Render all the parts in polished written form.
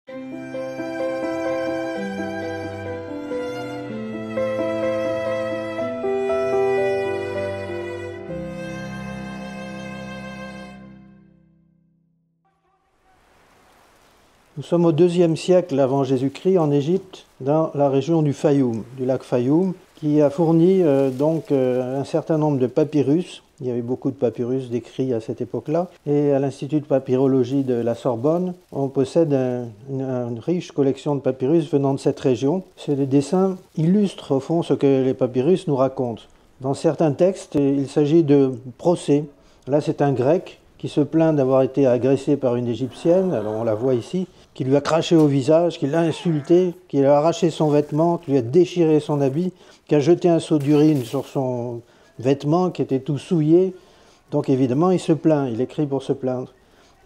Nous sommes au IIe siècle avant Jésus-Christ en Égypte, dans la région du Fayoum, du lac Fayoum, qui a fourni un certain nombre de papyrus. Il y avait beaucoup de papyrus décrits à cette époque-là. Et à l'Institut de papyrologie de la Sorbonne, on possède une riche collection de papyrus venant de cette région. Ces dessins illustrent au fond ce que les papyrus nous racontent. Dans certains textes, il s'agit de procès. Là, c'est un grec qui se plaint d'avoir été agressé par une égyptienne, alors on la voit ici, qui lui a craché au visage, qui l'a insulté, qui lui a arraché son vêtement, qui lui a déchiré son habit, qui a jeté un seau d'urine sur son vêtement qui était tout souillé. Donc évidemment, il se plaint, il écrit pour se plaindre.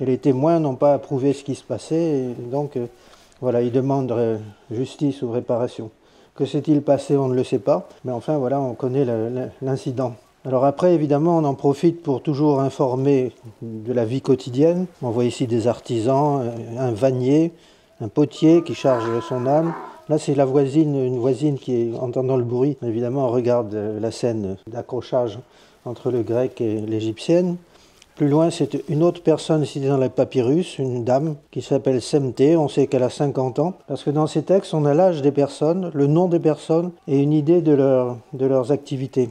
Et les témoins n'ont pas approuvé ce qui se passait, et donc voilà, il demande justice ou réparation. Que s'est-il passé, on ne le sait pas, mais enfin voilà, on connaît l'incident. Alors après, évidemment, on en profite pour toujours informer de la vie quotidienne. On voit ici des artisans, un vannier, un potier qui charge son âne. Là, c'est une voisine qui, entendant le bruit, évidemment, regarde la scène d'accrochage entre le grec et l'égyptienne. Plus loin, c'est une autre personne citée dans les papyrus, une dame qui s'appelle Semté. On sait qu'elle a 50 ans, parce que dans ces textes, on a l'âge des personnes, le nom des personnes et une idée de leurs activités.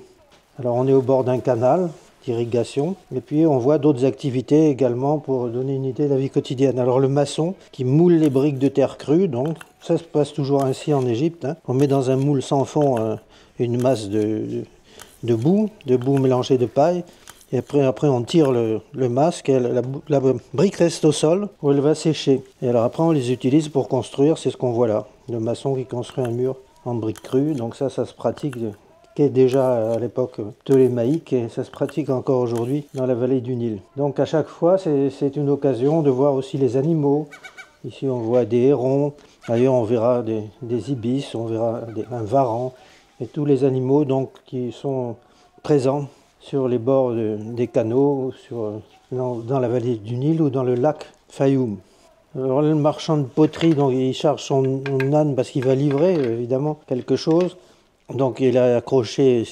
Alors on est au bord d'un canal d'irrigation, et puis on voit d'autres activités également pour donner une idée de la vie quotidienne. Alors le maçon qui moule les briques de terre crue, donc ça se passe toujours ainsi en Égypte. On met dans un moule sans fond une masse de boue mélangée de paille, et après on tire le masque, et la brique reste au sol où elle va sécher. Et alors après on les utilise pour construire, c'est ce qu'on voit là, le maçon qui construit un mur en briques crues, donc ça se pratique déjà à l'époque ptolémaïque et ça se pratique encore aujourd'hui dans la vallée du Nil. Donc à chaque fois, c'est une occasion de voir aussi les animaux. Ici, on voit des hérons, ailleurs on verra des ibis, on verra un varan, et tous les animaux donc, qui sont présents sur les bords des canaux, dans la vallée du Nil ou dans le lac Fayoum. Alors le marchand de poterie, donc, il charge son âne parce qu'il va livrer évidemment quelque chose. Donc il a accroché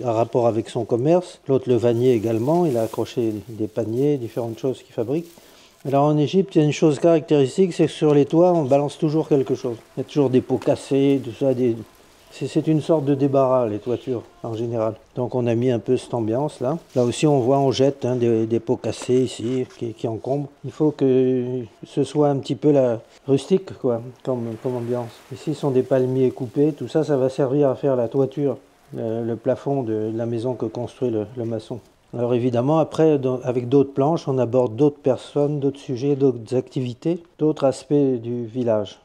un rapport avec son commerce. L'autre, le vannier également, il a accroché des paniers, différentes choses qu'il fabrique. Alors en Égypte, il y a une chose caractéristique, c'est que sur les toits, on balance toujours quelque chose. Il y a toujours des pots cassés, tout ça. C'est une sorte de débarras, les toitures, en général. Donc on a mis un peu cette ambiance là. Là aussi, on jette des pots cassés ici, qui encombrent. Il faut que ce soit un petit peu rustique, quoi, comme ambiance. Ici, ce sont des palmiers coupés. Tout ça, ça va servir à faire la toiture, le plafond de la maison que construit le maçon. Alors évidemment, après, avec d'autres planches, on aborde d'autres personnes, d'autres sujets, d'autres activités, d'autres aspects du village.